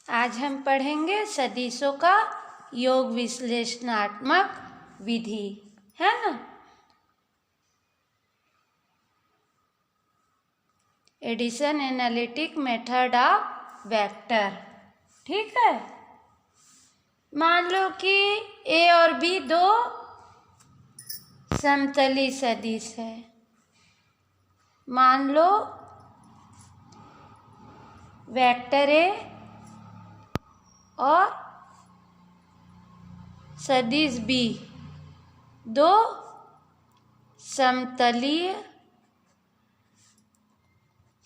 आज हम पढ़ेंगे सदिशों का योग विश्लेषणात्मक विधि, है ना। Addition analytic method of vector. ठीक है, मान लो कि ए और बी दो समतली सदिश है। मान लो वेक्टर ए और सदिश बी दो समतलीय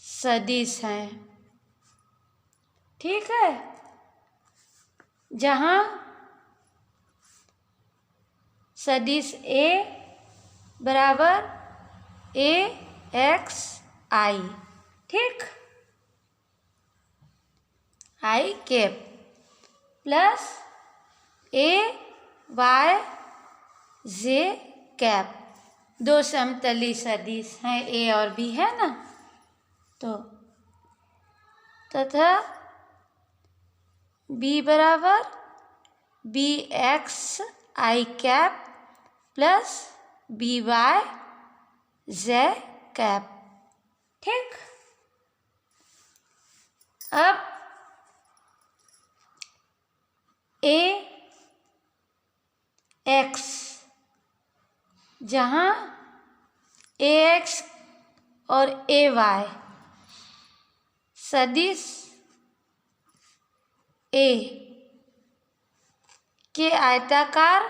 सदिश हैं। ठीक है, जहाँ सदिश ए बराबर ए एक्स आई, ठीक, आई cap plus A Y J cap, दो समतली सदिश हैं ए और बी, है ना। तो तथा बी बराबर B X I cap plus B Y J cap, ठीक। अब ए एक्स, जहाँ ए एक्स और ए वाई सदिश ए के आयताकार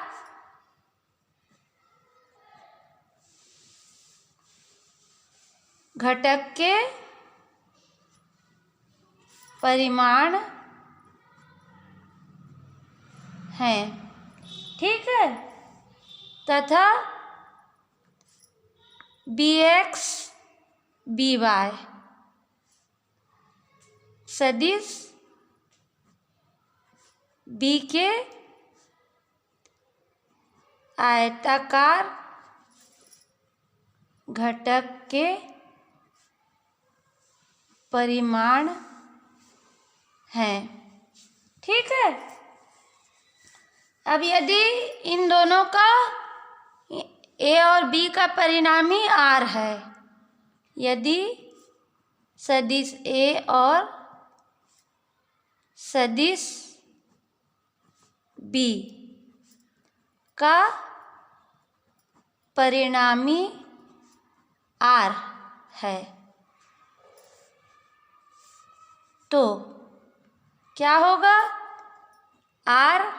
घटक के परिमाण हैं, ठीक है, तथा बी एक्स बी वाई सदिश बी के आयताकार घटक के परिमाण हैं, ठीक है। अब यदि इन दोनों का ए और बी का परिणामी आर है, यदि सदिश ए और सदिश बी का परिणामी आर है, तो क्या होगा? आर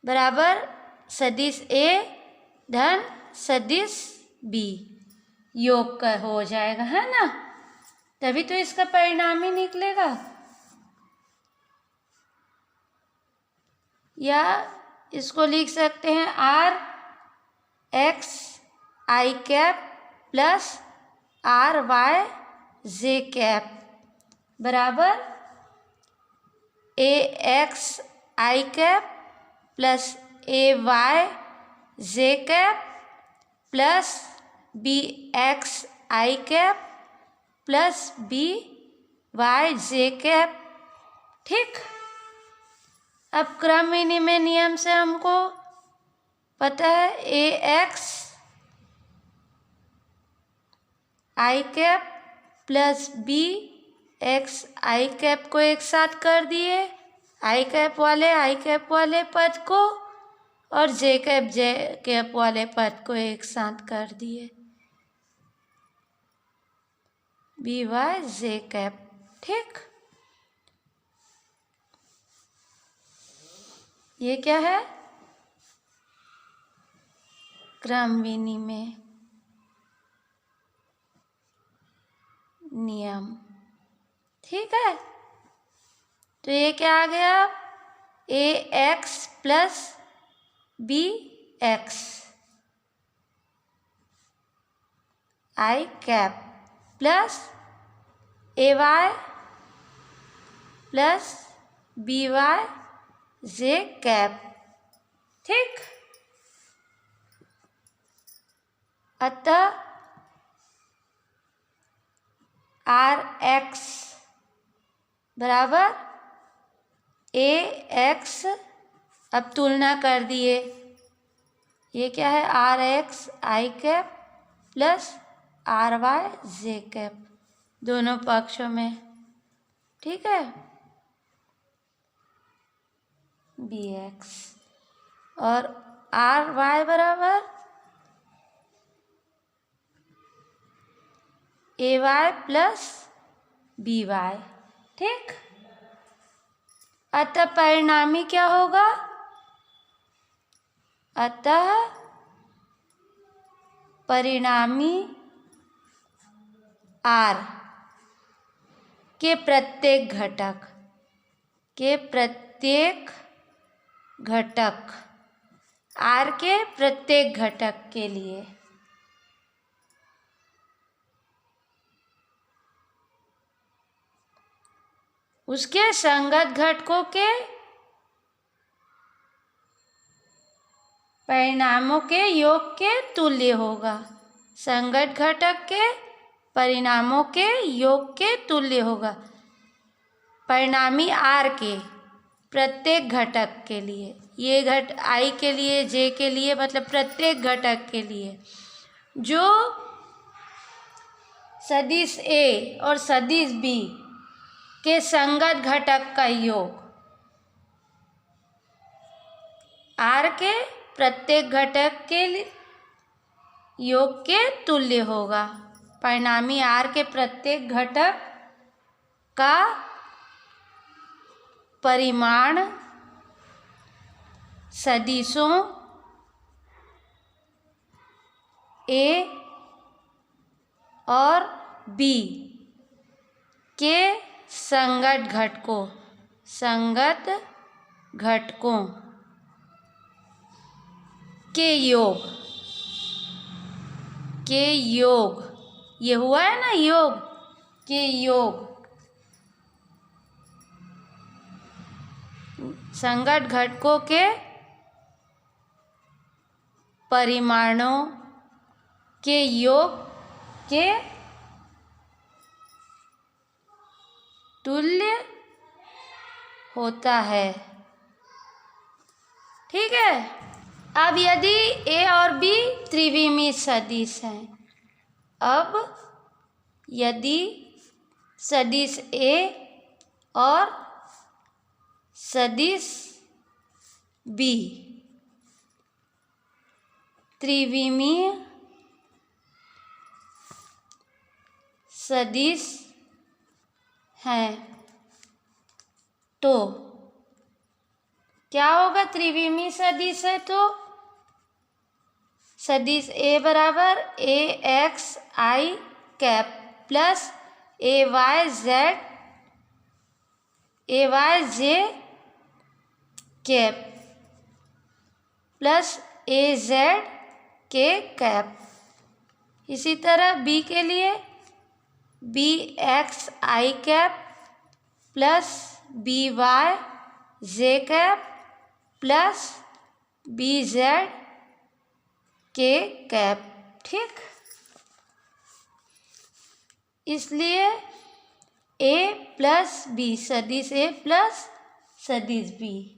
बराबर सदिश ए धन सदिश बी योग का हो जाएगा, है ना। तभी तो इसका परिणामी निकलेगा। या इसको लिख सकते हैं R X I cap plus R Y J cap बराबर A X I cap plus A Y J cap plus B X I cap plus B Y J cap, ठीक। अब क्रम विनिमय नियम से हमको पता है A X I cap plus B X I cap को एक साथ कर दिए, आई कैप वाले पद को, और जे कैप वाले पद को एक साथ कर दिए, बी वाई जे कैप, ठीक। ये क्या है? क्रम विनिमय नियम, ठीक है। तो ये क्या आ गया? ए x plus B X I cap plus A Y plus B Y J cap, ठीक। अतः आर एक्स बराबर ए एक्स, अब तुलना कर दिए, ये क्या है, R X I cap plus R Y J cap दोनों पक्षों में, ठीक है, बी एक्स, और आर वाई बराबर A Y plus B Y, ठीक। अतः परिणामी क्या होगा, अतः परिणामी आर के प्रत्येक घटक आर के प्रत्येक घटक के लिए उसके संगत घटकों के परिणामों के योग के तुल्य होगा, संगत घटक के परिणामों के योग के तुल्य होगा, परिणामी आर के प्रत्येक घटक के लिए, ये घट आई के लिए, जे के लिए, मतलब प्रत्येक घटक के लिए जो सदिश ए और सदिश बी के संगत घटक का योग आर के प्रत्येक घटक के योग के तुल्य होगा, परिणामी आर के प्रत्येक घटक का परिमाण सदिशों ए और बी के संगत घटकों के योग, ये हुआ है ना, योग के योग, संगत घटकों के परिमाणों के योग के तुल्य होता है, ठीक है। अब यदि ए और बी त्रिविमीय सदिश हैं, अब यदि सदिश ए और सदिश बी त्रिविमीय सदिश हैं तो क्या होगा, त्रिविमीय सदिश है तो सदिश ए बराबर A X I cap plus A Y J cap plus A Z के कैप। इसी तरह बी के लिए B X I cap plus B Y J cap plus B Z के कैप, ठीक। इसलिए ए प्लस बी, सदिश ए प्लस सदिश बी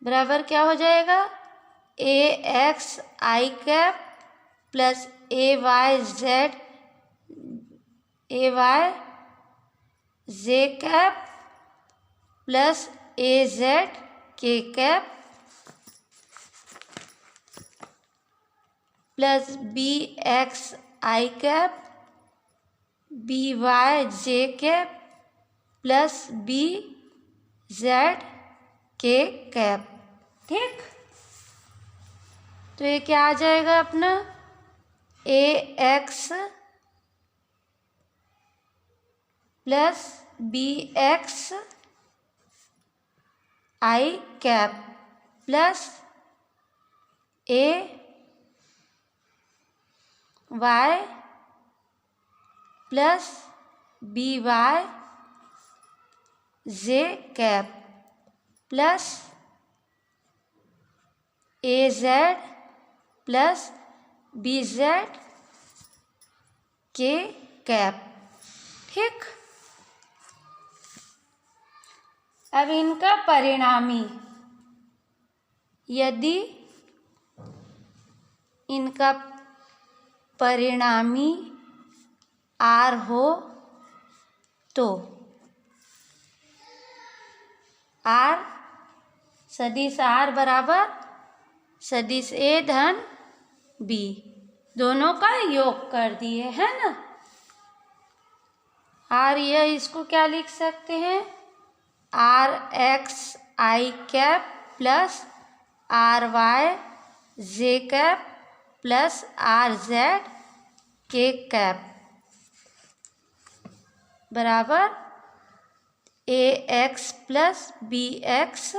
बराबर क्या हो जाएगा, ए X I cap plus A Y J cap plus A Z के cap plus B X I cap B Y J cap plus B Z के कैप, ठीक। तो ये क्या आ जाएगा अपना, ए x plus B X I cap plus A Y plus B Y J cap plus A Z plus B Z के cap, ठीक। अब इनका परिणामी, यदि इनका परिणामी R हो तो R सदिश R बराबर सदिश A धन B, दोनों का योग कर दिए है ना। R यह इसको क्या लिख सकते हैं, R x I cap plus R y J cap plus R Z K cap बराबर A x plus B x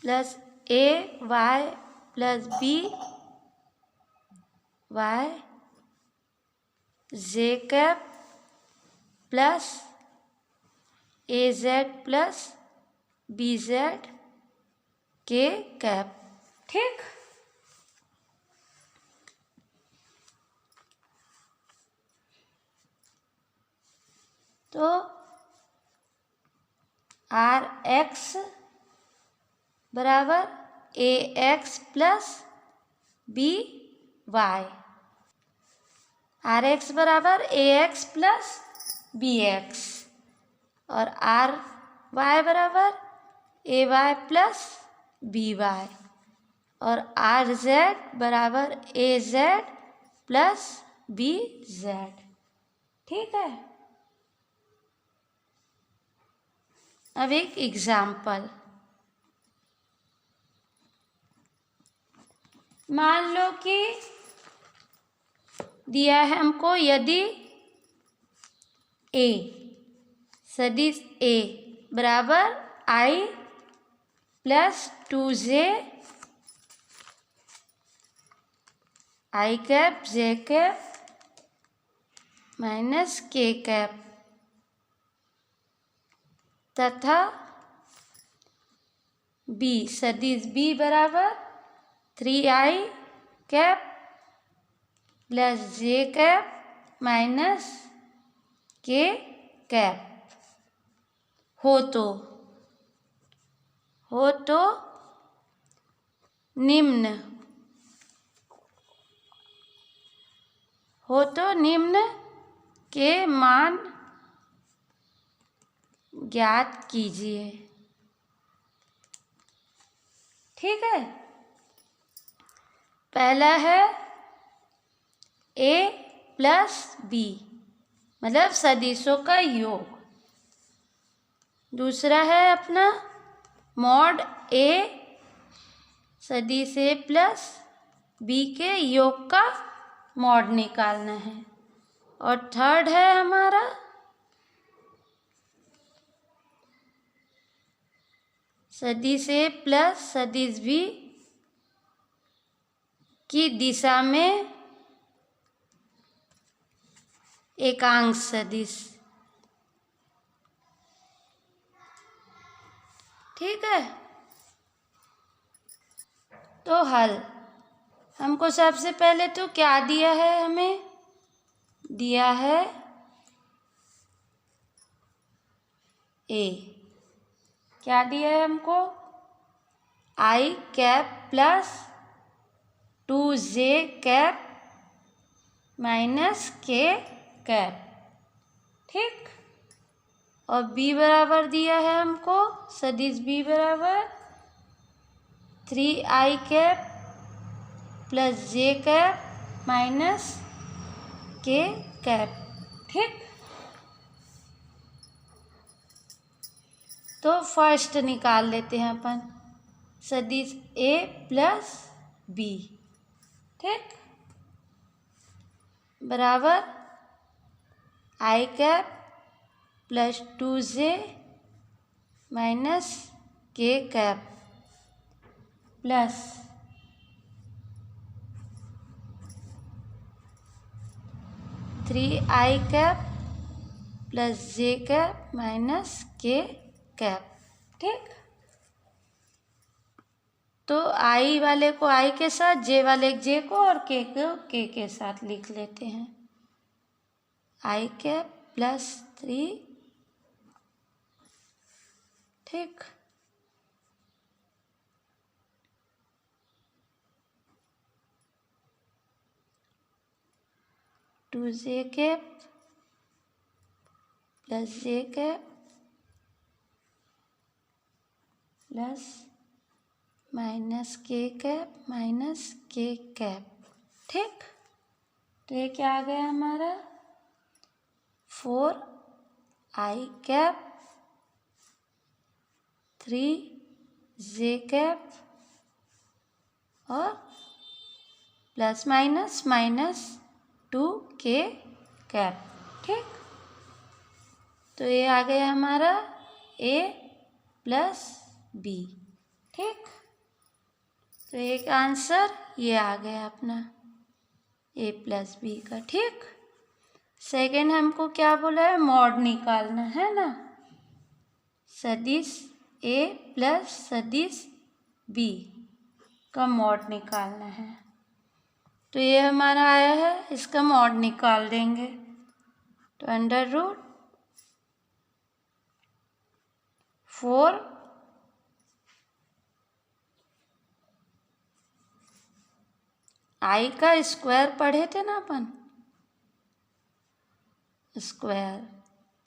plus A y plus B y J cap plus A z plus B z K cap. ठीक, तो R x बराबर A x plus B y, R x बराबर A x plus B x और R y बराबर A y plus B y और R z बराबर A z plus B z। ठीक है, अब एक एग्जाम्पल, मान लो कि दिया है हमको, यदि A सदिश A बराबर I plus 2J I cap J cap minus K cap तथा B सदिश B बराबर 3I cap plus J cap minus K cap हो तो निम्न के मान ज्ञात कीजिए। ठीक है, पहला है A प्लस B मतलब सदिशों का योग, दूसरा है अपना मॉड A सदिश A प्लस B के योग का मॉड निकालना है, और थर्ड है हमारा सदिश A प्लस सदिश B की दिशा में एकांश सदिश। ठीक है, तो हल हमको सबसे पहले तो क्या दिया है, हमें दिया है A, क्या दिया है हमको I cap plus 2J cap minus K cap. ठीक, और B बराबर दिया है हमको सदिश B बराबर 3I cap plus J cap minus K cap. ठीक, तो फर्स्ट निकाल लेते हैं अपन सदिश A प्लस B। ठीक, बराबर I cap plus 2J minus K cap plus 3I cap plus J cap minus K cap. ठीक, तो आई वाले को आई के साथ, जे वाले जे को और के को के साथ लिख लेते हैं। आई कैप प्लस 3, ठीक। Two J cap plus J cap plus minus K cap minus K cap, ठीक। तो ये क्या आ गया हमारा 4 आई कैप 3 जे कैप और plus minus minus 2 K cap, ठीक। तो ये आ गया हमारा ए प्लस बी, ठीक। तो एक आंसर ये आ गया अपना ए प्लस बी का, ठीक। सेकेंड हमको क्या बोला है, मॉड निकालना है ना। सदिश ए प्लस सदिश बी का मॉड निकालना है। तो ये हमारा आया है, इसका मॉड निकाल देंगे। तो अंडर रूट 4 आई का स्क्वायर पढ़े थे ना अपन, स्क्वायर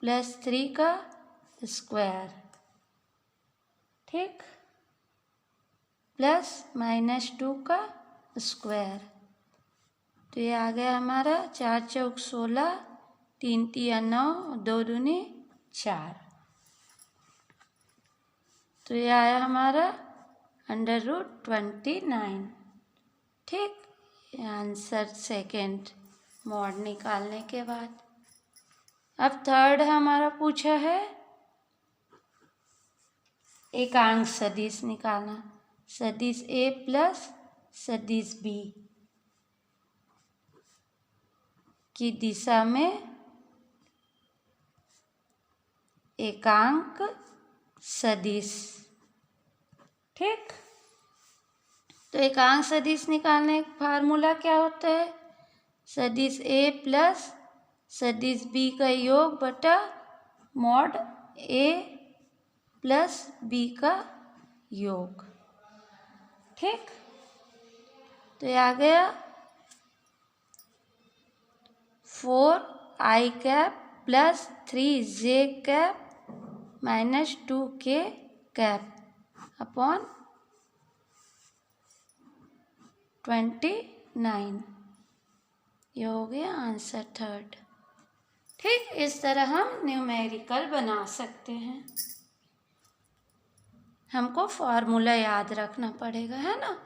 प्लस 3 का स्क्वायर, ठीक, प्लस माइनस 2 का स्क्वायर। तो ये आ गया हमारा 4 चौक 16, 3 तिया 9, 2 दूनी 4। तो ये आया हमारा अंडर रूट 29, ठीक। आंसर सेकेंड मॉड निकालने के बाद। अब थर्ड हमारा पूछा है एकांक सदिश निकालना। सदिश ए प्लस सदिश बी की दिशा में एकांक सदिश, ठीक। तो एकांक सदिश निकालने का फार्मूला क्या होता है, सदिश ए प्लस सदिश बी का योग बटा मॉड ए प्लस बी का योग, ठीक। तो ये आ गया 4 I cap plus 3 J cap minus 2 K cap upon 29। ये हो गया आंसर थर्ड, ठीक। इस तरह हम न्यूमेरिकल बना सकते हैं। हमको फॉर्मूला याद रखना पड़ेगा, है ना।